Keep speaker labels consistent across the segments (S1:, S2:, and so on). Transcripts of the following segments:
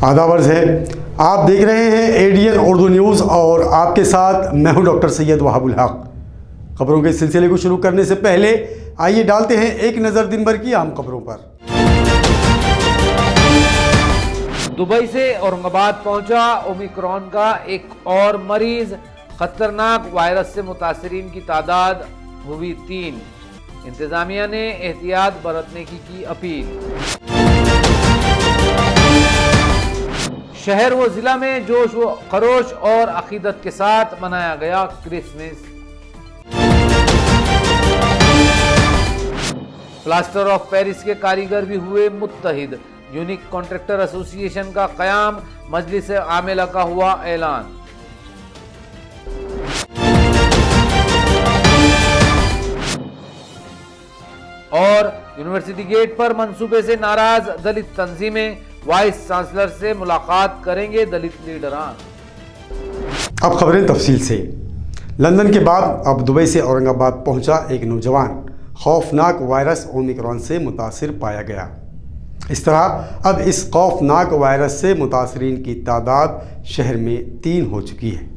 S1: आदाब अर्ज़ है, आप देख रहे हैं एडीएन उर्दू न्यूज़ और आपके साथ मैं हूं डॉक्टर सैयद वहाबुल हक। खबरों के सिलसिले को शुरू करने से पहले आइए डालते हैं एक नज़र दिन भर की आम खबरों पर।
S2: दुबई से औरंगाबाद पहुंचा ओमिक्रॉन का एक और मरीज। खतरनाक वायरस से मुतासरीन की तादाद हुई 3। इंतजामिया ने एहतियात बरतने की अपील। शहर व जिला में जोश व खरोश और अकीदत के साथ मनाया गया क्रिसमस। प्लास्टर ऑफ पेरिस के कारीगर भी हुए मुत्तहिद। यूनिक कॉन्ट्रैक्टर एसोसिएशन का कयाम, मजलिस आमिला का हुआ ऐलान। और यूनिवर्सिटी गेट पर मंसूबे से नाराज दलित तंजीमें वाइस चांसलर से मुलाकात करेंगे दलित लीडरान।
S1: अब खबरें तफसील से। लंदन के बाद अब दुबई से औरंगाबाद पहुंचा एक नौजवान खौफनाक वायरस ओमिक्रॉन से मुतासिर पाया गया। इस तरह अब इस खौफनाक वायरस से मुतासरीन की तादाद शहर में 3 हो चुकी है।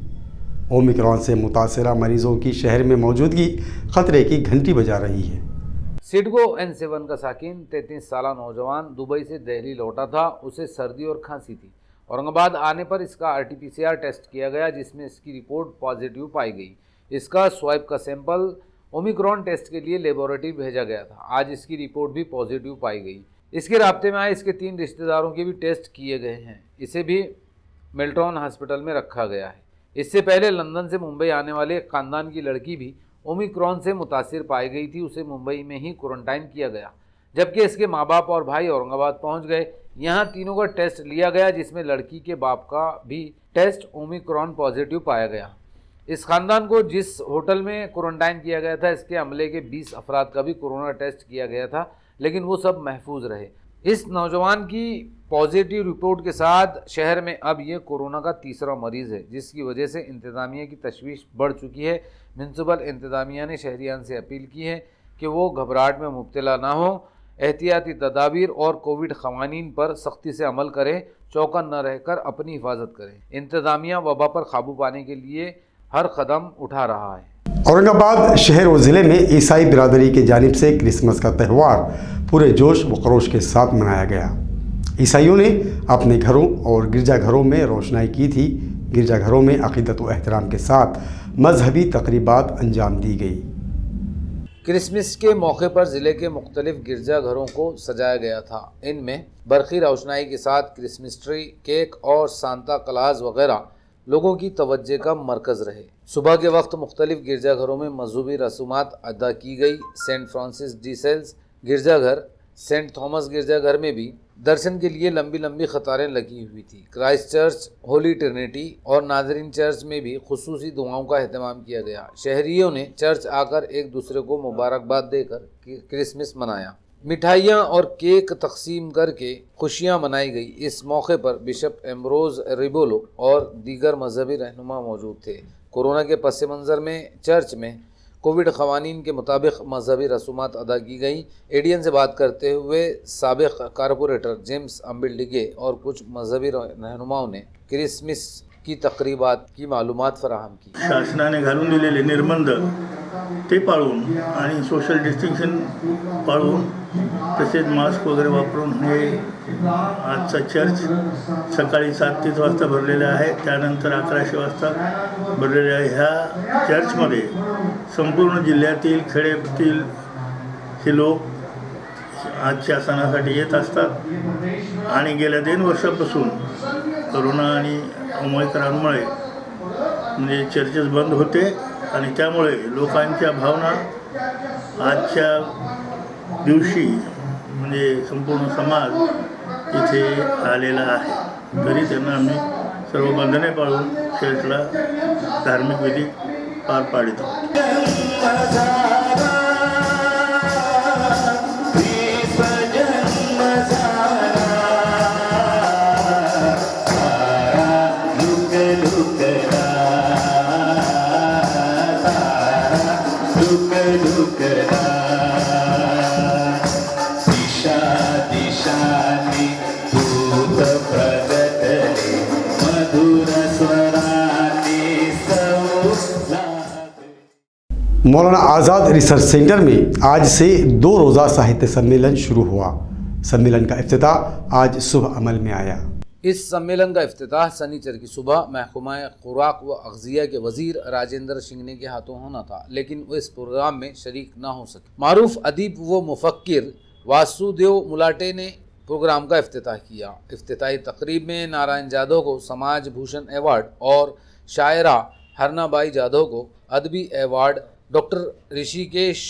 S1: ओमिक्रॉन से मुतासरा मरीजों की शहर में मौजूदगी खतरे की घंटी बजा रही है।
S2: सिडको N7 का साकिन 33 साला नौजवान दुबई से दिल्ली लौटा था। उसे सर्दी और खांसी थी। औरंगाबाद आने पर इसका RT-PCR टेस्ट किया गया, जिसमें इसकी रिपोर्ट पॉजिटिव पाई गई। इसका स्वाब का सैंपल ओमिक्रॉन टेस्ट के लिए लेबोरेटरी भेजा गया था। आज इसकी रिपोर्ट भी पॉजिटिव पाई गई। इसके राब्ते में आए इसके 3 रिश्तेदारों के भी टेस्ट किए गए हैं। इसे भी मेल्टॉन हॉस्पिटल में रखा गया है। इससे पहले लंदन से मुंबई आने वाले एक खानदान की लड़की भी ओमिक्रॉन से मुतासिर पाई गई थी। उसे मुंबई में ही क्वारंटाइन किया गया, जबकि इसके माँ बाप और भाई औरंगाबाद पहुंच गए। यहाँ तीनों का टेस्ट लिया गया, जिसमें लड़की के बाप का भी टेस्ट ओमिक्रॉन पॉजिटिव पाया गया। इस खानदान को जिस होटल में क्वारंटाइन किया गया था, इसके अमले के 20 अफराद का भी कोरोना टेस्ट किया गया था, लेकिन वो सब महफूज रहे। इस नौजवान की पॉजिटिव रिपोर्ट के साथ शहर में अब ये कोरोना का तीसरा मरीज़ है, जिसकी वजह से इंतज़ामिया की तशवीश बढ़ चुकी है। म्युनिसिपल इंतज़ामिया ने शहरियान से अपील की है कि वो घबराहट में मुब्तला ना हो, एहतियाती तदाबीर और कोविड क़वानीन पर सख्ती से अमल करें, चौकन न रहकर अपनी हिफाजत करें। इंतज़ामिया वबा पर काबू पाने के लिए हर कदम उठा रहा है।
S1: औरंगाबाद शहर व ज़िले में ईसाई बिरादरी की जानिब से क्रिसमस का त्यौहार पूरे जोश व खरोश के साथ मनाया गया। ईसाइयों ने अपने घरों और गिरजाघरों में रोशनाई की थी। गिरजाघरों में अक़ीदत व एहतराम के साथ मजहबी तकरीबात अंजाम दी गई।
S2: क्रिसमस के मौके पर ज़िले के मुख्तलिफ गिरजाघरों को सजाया गया था। इनमें बरक़ी रोशनाई के साथ क्रिसमस ट्री, केक और सांता क्लॉज वगैरह लोगों की तवज्जो का मरकज़ रहे। सुबह के वक्त मुख्तलिफ गिरजाघरों में मजहबी रसूमात अदा की गई। सेंट फ्रांसिस डी सेल्स गिरजाघर, सेंट थॉमस गिरजाघर में भी दर्शन के लिए लंबी लंबी कतारें लगी हुई थी। क्राइस्ट चर्च, होली ट्रिनिटी और नाजरीन चर्च में भी खुसूसी दुआओं का एहतमाम किया गया। शहरियों ने चर्च आकर एक दूसरे को मुबारकबाद देकर क्रिसमस मनाया। मिठाइयाँ और केक तकसीम करके खुशियाँ मनाई गई। इस मौके पर बिशप एम्ब्रोज रिबोलो और दीगर मजहबी रहनुमा मौजूद थे। कोरोना के पस मंज़र में चर्च में कोविड क़वानीन के मुताबिक मजहबी रसूमात अदा की गई। एडीएन से बात करते हुए साबिक़ कारपोरेटर जेम्स अम्बिल्डिगे और कुछ मजहबी रहनुमाओं ने क्रिसमस की तकरीबात की मालूमात फराहम की।
S3: शासनाने घालून दिलेले निर्बंध ते पाळून आणि सोशल डिस्टिंक्शन पाळून तसेच मास्क वगैरे वापरून हे आजचा चर्च सकाळी 7:30 वाजता भरलेला आहे, त्यानंतर 11:00 वाजता भरलेले आहे। ह्या चर्चमध्ये संपूर्ण जिल्ह्यातील खेड्यातील हे लोक आजच्या सणासाठी येत असतात आणि गेल्या 2 वर्षापासून कोरोना आणि ओमिक्रॉनमुळे म्हणजे चर्चेस बंद होते आणि त्यामुळे लोकांच्या भावना आजच्या दिवशी म्हणजे संपूर्ण समाज इथे आलेला आहे। तरी त्यांना आम्ही सर्व बंधने पाळून चर्चला धार्मिक विधी पार पाडित आहोत.
S1: मौलाना आज़ाद रिसर्च सेंटर में आज से 2 रोज़ा साहित्य सम्मेलन शुरू हुआ। सम्मेलन का इफ्तिताह आज सुबह अमल में आया।
S2: इस सम्मेलन का इफ्तिताह शनिचर की सुबह महकमा खुराक व अग़ज़िया के वज़ीर राजेंद्र शिंगने के हाथों होना था, लेकिन वो इस प्रोग्राम में शरीक ना हो सके। मारूफ अदीब व मुफ़क्किर वासुदेव मुलाटे ने प्रोग्राम का इफ्तिताह किया। इफ्तिताही तकरीब में नारायण जादव को समाज भूषण अवार्ड और शायरा हरनाबाई जादव को अदबी अवार्ड डॉक्टर ऋषिकेश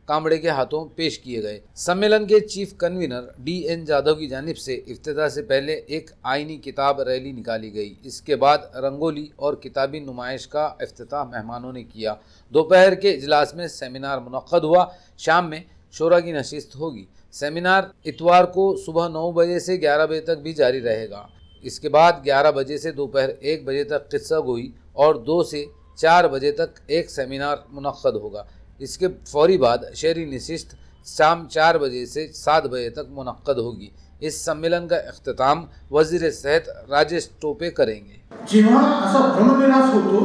S2: कामड़े के हाथों पेश किए गए। सम्मेलन के चीफ कन्वीनर DN जादव की जानिब से इफ्तिताह से पहले एक आइनी किताब रैली निकाली गई। इसके बाद रंगोली और किताबी नुमाइश का इफ्तिताह मेहमानों ने किया। दोपहर के इजलास में सेमिनार मुनक्कद हुआ। शाम में शोरा की नशिस्त होगी। सेमिनार इतवार को सुबह 9 बजे से 11 बजे तक भी जारी रहेगा। इसके बाद 11 बजे से दोपहर 1 बजे तक किस्सा गोई और 2 से 4 बजे तक एक सेमिनार मुनक्कद होगा। इसके फौरी बाद शहरी नशिस्त शाम 4 बजे से 7 बजे तक मुनक्कद होगी। इस सम्मेलन का इख्तिताम वजीर सेहत राजेश टोपे करेंगे।
S4: जेव्हा असा भ्रमविनाश होतो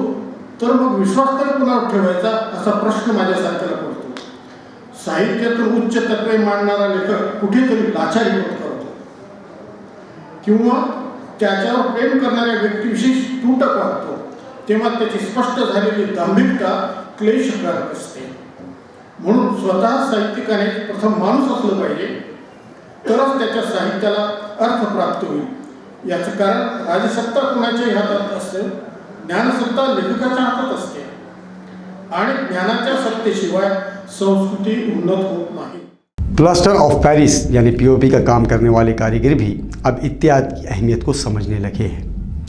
S4: तर मग विश्वास तरी पुन्हा ठेवायचा असा प्रश्न माझ्यासारख्याला पडतो। साहित्यातून उच्च तत्वे मांडणारा लेखक कुठेतरी लाचारी पत्करतो किंवा त्याच्यावर प्रेम करणाऱ्या व्यक्तीविषयी तुटक वाटतो, तेव्हा त्याची स्पष्ट झालेली दांभिकता क्लेशकारक असते। म्हणून स्वतः साहित्यिकाने प्रथम माणूस असलं पाहिजे, तरच त्याच्या साहित्याला अर्थ प्राप्त होईल। याचं कारण राजसत्ता कुणाच्याही हातात असते, ज्ञानसत्ता लेखकाच्या हातात असते आणि ज्ञानाच्या सत्तेशिवाय संस्कृती उन्नत होत नाही।
S1: प्लास्टर ऑफ पेरिस यानी POP का काम करने वाले कारीगर भी अब इत्याद की अहमियत को समझने लगे हैं।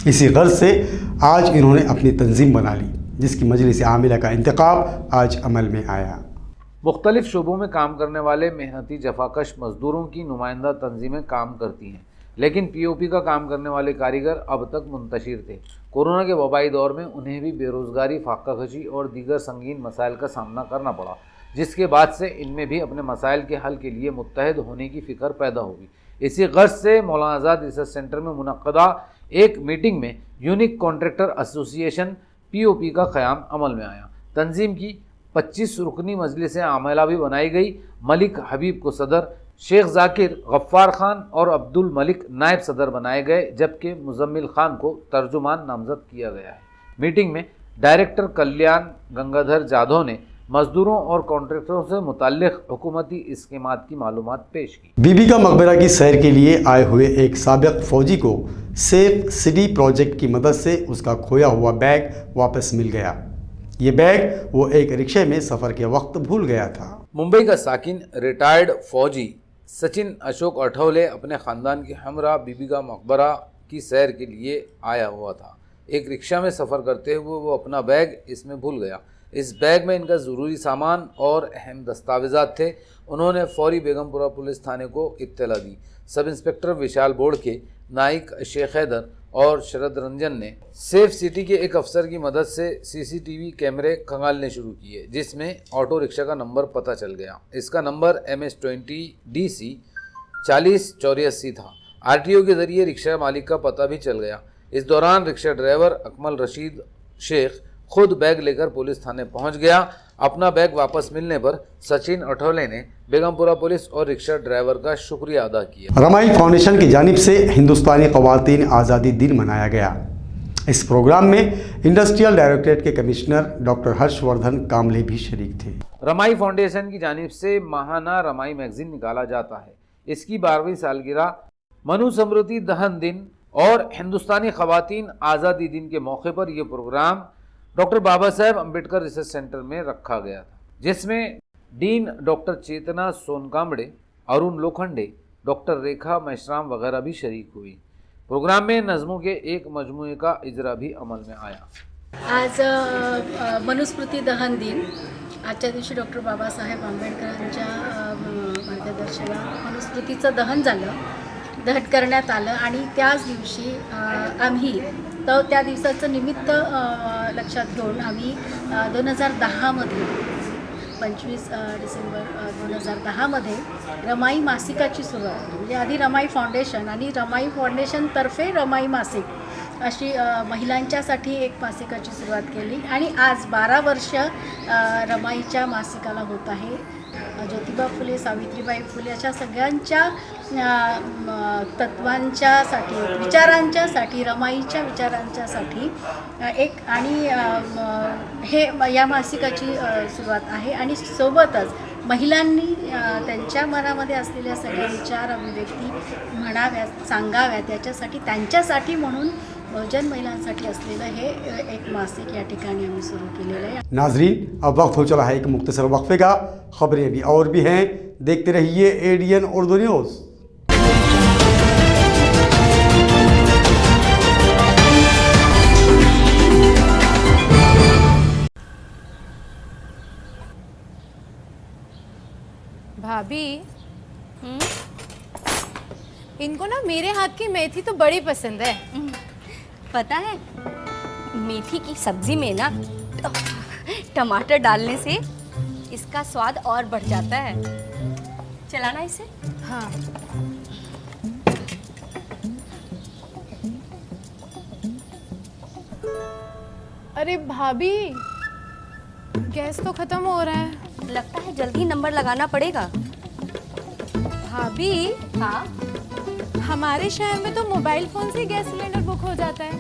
S1: इसी गर्ज से आज इन्होंने अपनी तंजीम बना ली, जिसकी मजलिस आमिला का इंतखाब आज अमल में आया।
S2: मुख्तलिफ शोबों में काम करने वाले मेहनती जफाकश मजदूरों की नुमाइंदा तंजीमें काम करती हैं, लेकिन POP का काम करने वाले कारीगर अब तक मुंतशिर थे। कोरोना के वबाई दौर में उन्हें भी बेरोज़गारी, फाकाकशी और दीगर संगीन मसाइल का सामना करना पड़ा, जिसके बाद से इनमें भी अपने मसाइल के हल के लिए मुत्तहद होने की फ़िक्र पैदा होगी। इसी गर्ज से मौलाना आज़ाद रिसर्च सेंटर में मुनक्कदा एक मीटिंग में यूनिक कॉन्ट्रैक्टर एसोसिएशन POP का क़याम अमल में आया। तंजीम की 25 रुकनी मजलिस आमिला भी बनाई गई। मलिक हबीब को सदर, शेख जाकिर, गफ्फार खान और अब्दुल मलिक नायब सदर बनाए गए, जबकि मुजम्मिल खान को तर्जुमान नामजद किया गया है। मीटिंग में डायरेक्टर कल्याण गंगाधर जाधव ने मजदूरों और कॉन्ट्रैक्टरों से मुताल्लिक़ हुकूमती स्कीमात की मालूमात पेश की।
S1: बीबी का मकबरा की सैर के लिए आए हुए एक साबिक़ फ़ौजी को सेफ सिटी प्रोजेक्ट की मदद से उसका खोया हुआ बैग वापस मिल गया। ये बैग वो एक रिक्शे में सफ़र के वक्त भूल गया था।
S2: मुंबई का साकिन रिटायर्ड फ़ौजी सचिन अशोक अठौले अपने ख़ानदान के हमरा बीबी का मकबरा की सैर के लिए आया हुआ था। एक रिक्शा में सफ़र करते हुए वो अपना बैग इसमें भूल गया। इस बैग में इनका ज़रूरी सामान और अहम दस्तावेज़ात थे। उन्होंने फौरी बेगमपुरा पुलिस थाने को इत्तला दी। सब इंस्पेक्टर विशाल बोर्ड के नाइक शेख हैदर और शरद रंजन ने सेफ सिटी के एक अफसर की मदद से CCTV कैमरे खंगालने शुरू किए, जिसमें ऑटो रिक्शा का नंबर पता चल गया। इसका नंबर MS20DC 4084 था। RTO के ज़रिए रिक्शा मालिक का पता भी चल गया। इस दौरान रिक्शा ड्राइवर अकमल रशीद शेख खुद बैग लेकर पुलिस थाने पहुंच गया। अपना बैग वापस मिलने पर सचिन अठौले ने बेगमपुरा पुलिस और रिक्शा ड्राइवर का शुक्रिया अदा किया।
S1: रमाई फाउंडेशन की जानिब से हिंदुस्तानी ख़वातीन आज़ादी दिन मनाया गया। इस प्रोग्राम में इंडस्ट्रियल डायरेक्टरेट के कमिश्नर डॉक्टर हर्षवर्धन कामले भी शरीक थे।
S2: रमाई फाउंडेशन की जानिब से माहाना रमाई मैगजीन निकाला जाता है। इसकी 12वीं सालगिरह मनुस्मृति दहन दिन और हिंदुस्तानी ख़वातीन आज़ादी दिन के मौके पर यह programme doctor Baba Saheb Ambedkar research centre में रखा गया था, जिसमें डीन डॉक्टर चेतना सोनकामड़े, अरुण लोखंडे, डॉक्टर रेखा मेश्राम वगैरह भी शरीक हुई। प्रोग्राम में नज़मों के एक मजमूए का इजरा भी अमल में आया।
S5: आज मनुस्मृती दहन दिन. आजच्या दिवशी डॉक्टर बाबासाहेब आंबेडकरांच्या मार्गदर्शनात मनुस्मृतीचं दहन करण्यात आलं आणि त्याच दिवशी आम्ही त्या दिवसाचं निमित्त लक्षात घेऊन आम्ही 2010मध्ये 25 डिसेंबर 2010मध्ये रमाई मासिकाची सुरुवात केली. म्हणजे आधी रमाई फाउंडेशन आणि रमाई फाउंडेशनतर्फे रमाई मासिक अशी महिलांच्यासाठी एक मासिकाची सुरुवात केली आणि आज 12 वर्ष रमाईच्या मासिकाला होत आहे. ज्योतिबा फुले, सावित्रीबाई फुले अशा सगळ्यांच्या तत्वांच्यासाठी, विचारांच्यासाठी, रमाईच्या विचारांच्यासाठी एक आणि हे या मासिकाची सुरुवात आहे. आणि सोबतच महिलांनी त्यांच्या मनामध्ये असलेल्या सगळ्या विचार, अभिव्यक्ती म्हणाव्यात, सांगाव्यात, याच्यासाठी त्यांच्यासाठी म्हणून बहुजन महिलांसाठी असलेलं हे एक मासिक या ठिकाणी आम्ही सुरू केलेलं आहे.
S1: नाजरीन, अब वक्त हो चला है एक मुख्तसर वक्फे का. खबरें अभी और भी हैं, देखते रहिए ADN उर्दू न्यूज़.
S6: भाभी, इनको ना मेरे हाथ की मेथी तो बड़ी पसंद है.
S7: पता है, मेथी की सब्जी में ना टमाटर डालने से इसका स्वाद और बढ़ जाता है. चलाना इसे.
S6: हाँ. अरे भाभी, गैस तो खत्म हो रहा है.
S7: लगता है जल्दी नंबर लगाना पड़ेगा.
S6: भाभी,
S7: हाँ,
S6: हमारे शहर में तो मोबाइल फोन से गैस सिलेंडर बुक हो जाता है.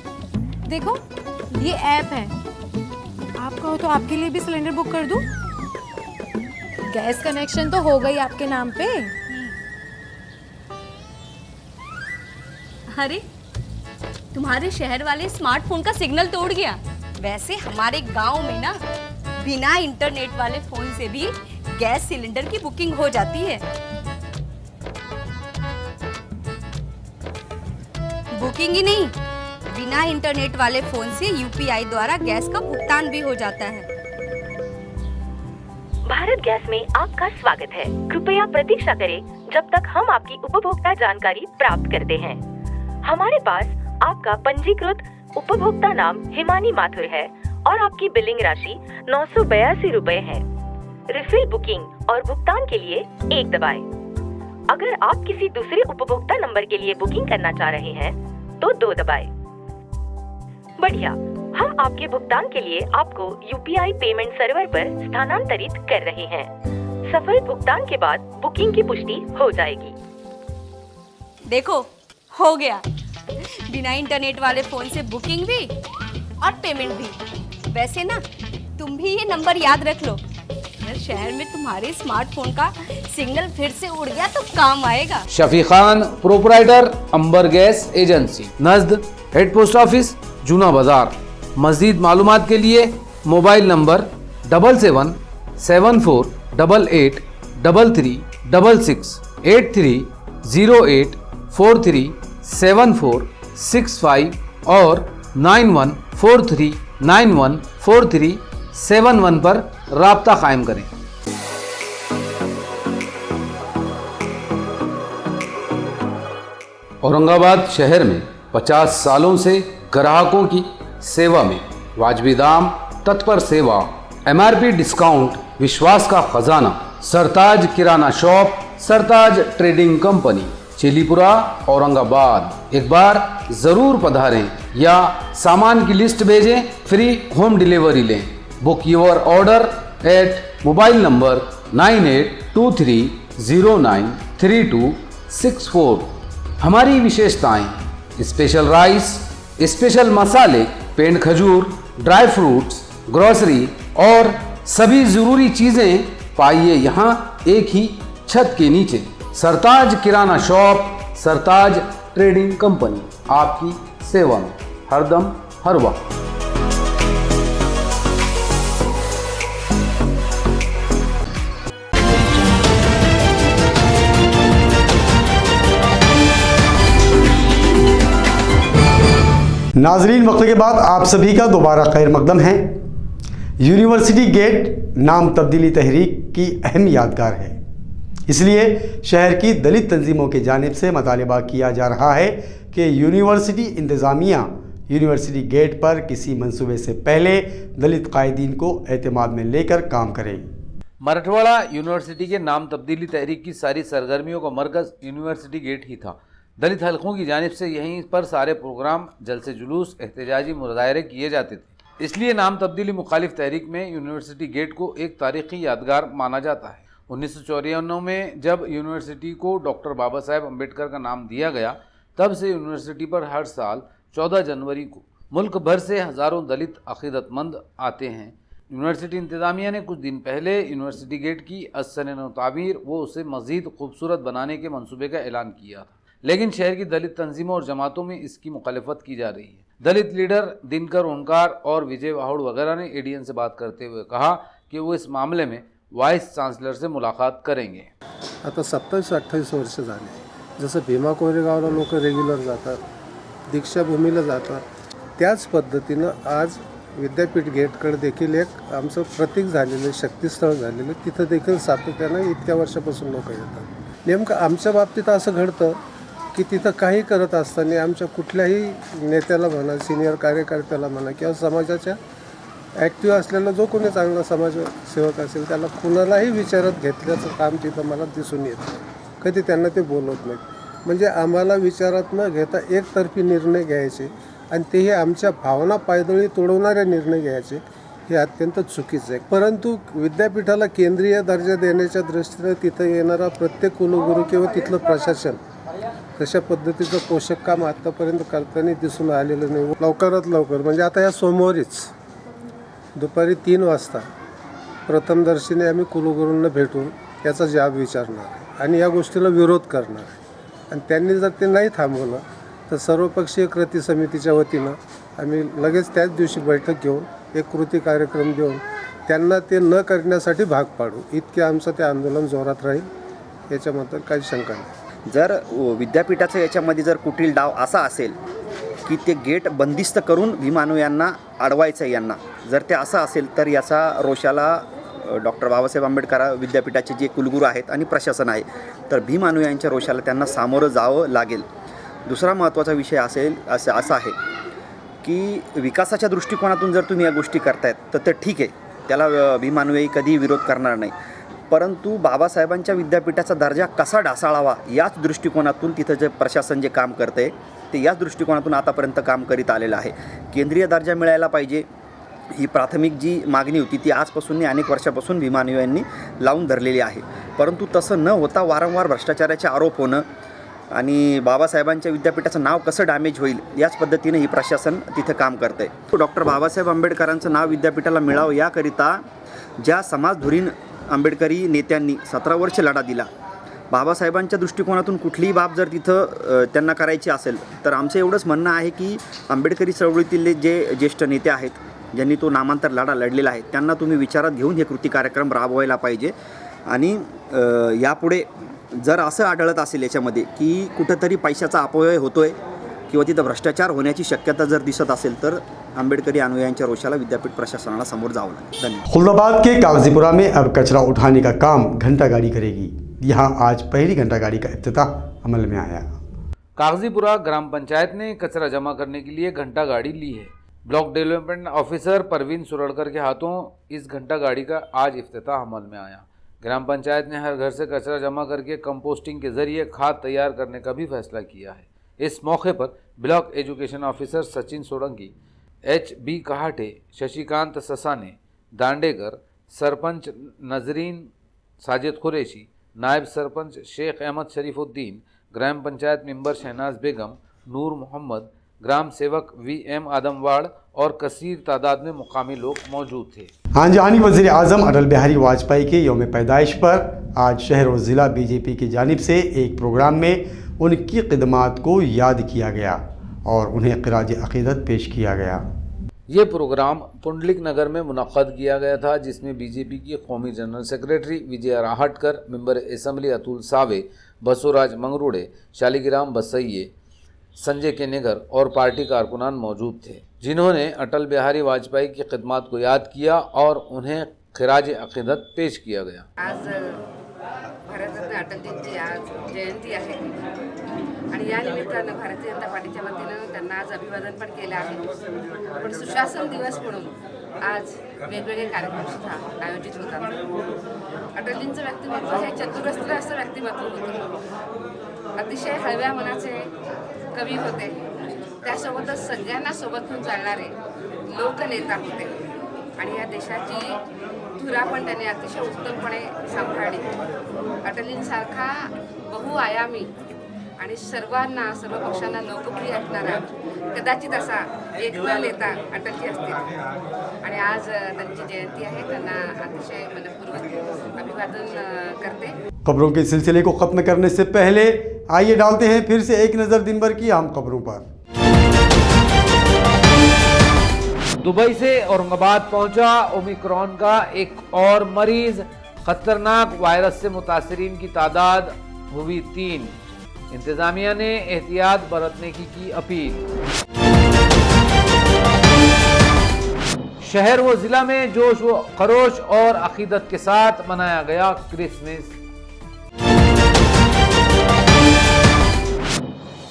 S6: देखो, ये ऐप है. आप कहो तो आपके लिए भी सिलेंडर बुक कर दूं? गैस कनेक्शन तो हो गई आपके नाम पे.
S7: अरे तुम्हारे शहर वाले स्मार्टफोन का सिग्नल तोड़ गया. वैसे हमारे गांव में ना बिना इंटरनेट वाले फोन से भी गैस सिलेंडर की बुकिंग हो जाती है. बुकिंग ही नहीं, बिना इंटरनेट वाले फोन से UPI द्वारा गैस का भुगतान भी हो जाता है.
S8: भारत गैस में आपका स्वागत है. कृपया प्रतीक्षा करें जब तक हम आपकी उपभोक्ता जानकारी प्राप्त करते हैं. हमारे पास आपका पंजीकृत उपभोक्ता नाम हिमानी माथुर है और आपकी बिलिंग राशि 982 रुपए है. रिफिल बुकिंग और भुगतान के लिए 1 दबाएं. अगर आप किसी दूसरे उपभोक्ता नंबर के लिए बुकिंग करना चाह रहे हैं तो 2 दबाएं. बढ़िया, हम आपके भुगतान के लिए आपको UPI पेमेंट सर्वर पर स्थानांतरित कर रहे हैं. सफल भुगतान के बाद बुकिंग की पुष्टि हो जाएगी.
S7: देखो, हो गया. बिना इंटरनेट वाले फोन से बुकिंग भी और पेमेंट भी. वैसे ना तुम भी ये नंबर याद रख लो. अगर शहर में तुम्हारे स्मार्टफोन का सिग्नल फिर से उड़ गया तो काम आएगा.
S2: Shafi Khan, proprietor, Ambar gas agency, नज़द head post office, Juna Bazaar. मज़ीद मालूमात के लिए मोबाइल नंबर 7774883366 8308437465 और 9143914371 पर राब्ता कायम करें. औरंगाबाद शहर में 50 सालों से ग्राहकों की सेवा में वाजबी दाम, तत्पर सेवा, MRP डिस्काउंट, विश्वास का खजाना. Sartaj Kirana shop, Sartaj trading company, Chilipura, Aurangabad. एक बार ज़रूर पधारें या सामान की लिस्ट भेजें, फ्री होम डिलीवरी लें. Book your order at mobile number 9823093264. हमारी विशेषताएं: स्पेशल राइस, स्पेशल मसाले, पेंड खजूर, ड्राई फ्रूट्स, ग्रोसरी और सभी ज़रूरी चीज़ें पाइए यहाँ एक ही छत के नीचे. सरताज Kirana shop, Sartaj trading company, आपकी सेवा में हरदम हर वक्त.
S1: नाजरीन, वक्त के बाद आप सभी का दोबारा खैर मकदम है। यूनिवर्सिटी गेट नाम तब्दीली तहरीक की अहम यादगार है, इसलिए शहर की दलित तंजीमों की जानिब से मुतालबा किया जा रहा है कि यूनिवर्सिटी इंतज़ामिया यूनिवर्सिटी गेट पर किसी मंसूबे से पहले दलित कायदीन को एतमाद में लेकर काम करें।
S2: मराठवाड़ा यूनिवर्सिटी के नाम तब्दीली तहरीक की सारी सरगर्मियों का मरकज़ यूनिवर्सिटी गेट ही था। दलित हलकों की जानिब से यहीं पर सारे प्रोग्राम, जलसे जुलूस, एहतजाजी मुजाहरे किए जाते थे। इसलिए नाम तब्दीली मुखालिफ तहरीक में यूनिवर्सिटी गेट को एक तारीखी यादगार माना जाता है। 1954 में जब यूनिवर्सिटी को डॉक्टर बाबा साहेब अम्बेडकर का नाम दिया गया, तब से यूनिवर्सिटी पर हर साल 14 जनवरी को मुल्क भर से हज़ारों दलित अक़ीदतमंद आते हैं। यूनिवर्सिटी इंतज़ामिया ने कुछ दिन पहले यूनिवर्सिटी गेट की असनन तामीर व उसे मज़ीद खूबसूरत बनाने के मंसूबे का ऐलान किया था, लेकिन शहर की दलित तंजीमों और जमातों में इसकी मुखालफत की जा रही है। दलित लीडर दिनकर ओंकार और विजय वाहुड़ वगैरह ने एडीएन से बात करते हुए कहा कि वो इस मामले में वाइस चांसलर से मुलाकात करेंगे।
S9: आता 27-28 वर्ष झाले, जसं भीमा कोरेगावला लोक रेग्युलर जातात, दीक्षाभूमीला जातात, त्याच पद्धतीनं आज विद्यापीठ गेटकडे देखील एक आमचं प्रतीक झालेलं, शक्तीस्थळ झालेलं, तिथं देखील सातत्यानं इतक्या वर्षापासून लोक येतात। नेमकं आमच्या बाबतीत असं घडतं की तिथं काही करत असताना आमच्या कुठल्याही नेत्याला म्हणा, सिनियर कार्यकर्त्याला म्हणा किंवा समाजाच्या ॲक्टिव्ह असलेला जो कोणी चांगला समाजसेवक असेल त्याला कुणालाही विचारात घेतल्याचं काम तिथं मला दिसून येतं। कधी त्यांना ते बोलत नाहीत। म्हणजे आम्हाला विचारात न घेता एकतर्फी निर्णय घ्यायचे आणि तेही आमच्या भावना पायदळी तोडवणारे निर्णय घ्यायचे, हे अत्यंत चुकीचं आहे। परंतु विद्यापीठाला केंद्रीय दर्जा देण्याच्या दृष्टीने तिथं येणारा प्रत्येक कुलगुरू किंवा तिथलं प्रशासन तशा पद्धतीचं पोषक काम आत्तापर्यंत करताना दिसून आलेलं नाही। लवकरात लवकर म्हणजे आता या सोमवारीच दुपारी 3 वाजता प्रथमदर्शनी आम्ही कुलगुरूंना भेटून याचा जाब विचारणार आहे आणि या गोष्टीला विरोध करणार आहे। आणि त्यांनी जर ते नाही थांबवलं तर सर्वपक्षीय कृती समितीच्या वतीनं आम्ही लगेच त्याच दिवशी बैठक घेऊन एक कृती कार्यक्रम देऊन त्यांना ते न करण्यासाठी भाग पाडू, इतके आमचं ते आंदोलन जोरात राहील, याच्याबद्दल काही शंका नाही।
S10: जर विद्यापीठाचं याच्यामध्ये जर कुटील डाव असा असेल की ते गेट बंदिस्त करून भीमानुयांना अडवायचं यांना, जर ते असं असेल तर याचा रोषाला डॉक्टर बाबासाहेब आंबेडकर विद्यापीठाचे जे कुलगुरू आहेत आणि प्रशासन आहे, तर भीमानुयांच्या रोषाला त्यांना सामोरं जावं लागेल। दुसरा महत्त्वाचा विषय असा आहे की विकासाच्या दृष्टिकोनातून जर तुम्ही या गोष्टी करतायत तर ते ठीक आहे, त्याला भीमानुयायी कधीही विरोध करणार नाही, परंतु बाबासाहेबांच्या विद्यापीठाचा दर्जा कसा ढासळावा याच दृष्टिकोनातून तिथं जे प्रशासन जे काम करतं आहे ते याच दृष्टिकोनातून आतापर्यंत काम करीत आलेलं आहे। केंद्रीय दर्जा मिळायला पाहिजे ही प्राथमिक जी मागणी होती ती आजपासून अनेक वर्षापासून भीमानुयांनी लावून धरलेली आहे, परंतु तसं न होता वारंवार भ्रष्टाचाराचे आरोप होणं आणि बाबासाहेबांच्या विद्यापीठाचं नाव कसं डॅमेज होईल याच पद्धतीने ही प्रशासन तिथं काम करतं आहे। डॉक्टर बाबासाहेब आंबेडकरांचं नाव विद्यापीठाला मिळावं याकरिता ज्या समाजधुरीण आंबेडकरी नेत्यांनी 17 वर्ष लढा दिला, बाबासाहेबांच्या दृष्टिकोनातून कुठलीही बाब जर तिथं त्यांना करायची असेल तर आमचं एवढंच म्हणणं आहे की आंबेडकरी चळवळीतील जे ज्येष्ठ नेते आहेत ज्यांनी तो नामांतर लढा लढलेला आहे त्यांना तुम्ही विचारात घेऊन हे कृती कार्यक्रम राबवायला पाहिजे। आणि यापुढे जर असं आढळत असेल याच्यामध्ये की कुठंतरी पैशाचा अपव्यय होतोय किंवा तिथं भ्रष्टाचार होण्याची शक्यता जर दिसत असेल तर आंबेडकरी अनुयायांच्या रोषाला विद्यापीठ प्रशासनाला समोर जावं लागेल। धन्यवाद।
S1: खुलदाबाद के कागजीपुरा में अब कचरा उठाने का काम घंटा गाड़ी करेगी। यहाँ आज पहली घंटा गाड़ी का इफ्तिताह अमल में आया।
S2: कागजीपुरा ग्राम पंचायत ने कचरा जमा करने के लिए घंटा गाड़ी ली है। ब्लॉक डेवलपमेंट ऑफिसर परवीन सुरड़कर के हाथों इस घंटा गाड़ी का आज इफ्तिताह अमल में आया। ग्राम पंचायत ने हर घर से कचरा जमा करके कंपोस्टिंग के जरिए खाद तैयार करने का भी फैसला किया है। इस मौके पर block education officer Sachin Solanki, HB Kahate, Shashikant Sasane, Dandekar, sarpanch Nazrin Sajid Qureshi, नायब सरपंच शेख अहमद शरीफुद्दीन, ग्राम पंचायत मेंबर शहनाज बेगम, नूर मोहम्मद, ग्राम सेवक VM आदमवाड़ और कसीर तादाद में मुकामी लोग मौजूद थे।
S1: आंजहानी वज़ीर आज़म अटल बिहारी वाजपेयी के यौम पैदाइश पर आज शहर और ज़िला बीजेपी की जानिब से एक प्रोग्राम में उनकी खिदमात को याद किया गया और उन्हें ख़िराज अक़ीदत पेश किया गया।
S2: ये प्रोग्राम पुंडलिक नगर में मुनक़्क़द किया गया था, जिसमें बीजेपी की कौमी जनरल सेक्रेटरी विजय राहटकर, मेंबर असम्बली अतुल सावे, बसोराज मंगरूड़े, शालिग्राम बसइये, संजय केनेगर और पार्टी कारकुनान मौजूद थे, जिन्होंने अटल बिहारी वाजपेयी की खिदमत को याद किया और उन्हें खिराज अकीदत पेश किया गया।
S11: आज भारतरत्न अटलजींची आज जयंती आहे आणि या निमित्तानं भारतीय जनता पार्टीच्या वतीनं त्यांना आज अभिवादन पण केलं आहे। पण सुशासन दिवस म्हणून आज वेगवेगळे कार्यक्रम सुद्धा आयोजित होतात। अटलजींचं व्यक्तिमत्व हे चतुरस्त्र असं व्यक्तिमत्व होतं। अतिशय हळव्या मनाचे कवी होते, त्यासोबतच सगळ्यांना सोबत घेऊन चालणारे लोकनेता होते आणि या देशाची धुरा पण त्यांनी अतिशय उत्तमपणे सांभाळली। अटलींसारखा बहुआयामी आणि सर्वांना सर्व पक्षांना लोकप्रिय असणारा कदाचित असा एकमेव नेता अटलजी असतील आणि आज त्यांची जयंती आहे। त्यांना अतिशय मनपूर्वक अभिवादन करते।
S1: खबरों के सिलसिले को खत्म करने से पहले आइए डालते हैं फिर से एक नज़र दिन भर की अहम खबरों पर।
S2: दुबई से औरंगाबाद पहुंचा ओमिक्रॉन का एक और मरीज। खतरनाक वायरस से मुतासरीन की तादाद हुई 3। इंतजामिया ने एहतियात बरतने की अपील। शहर व जिला में जोश व खरोश और अकीदत के साथ मनाया गया क्रिसमस।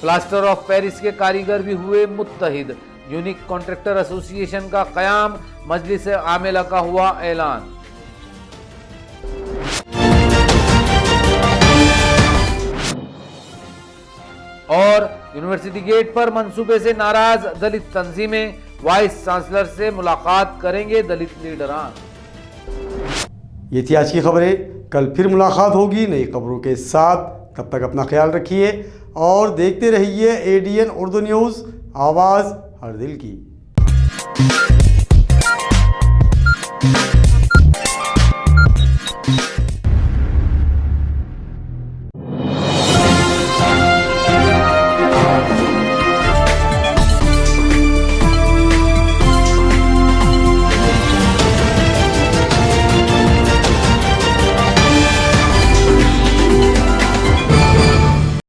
S2: प्लास्टर ऑफ पेरिस के कारीगर भी हुए मुत्तहिद। यूनिक कॉन्ट्रैक्टर एसोसिएशन का कयाम, मजलिस आमिला का हुआ ऐलान। और यूनिवर्सिटी गेट पर मंसूबे से नाराज दलित तंजीमें, वाइस चांसलर से मुलाकात करेंगे दलित लीडरान।
S1: ये थी आज की खबरें। कल फिर मुलाकात होगी नई खबरों के साथ। तब तक अपना ख्याल रखिए और देखते रहिए ADN उर्दू न्यूज़, आवाज़ हर दिल की।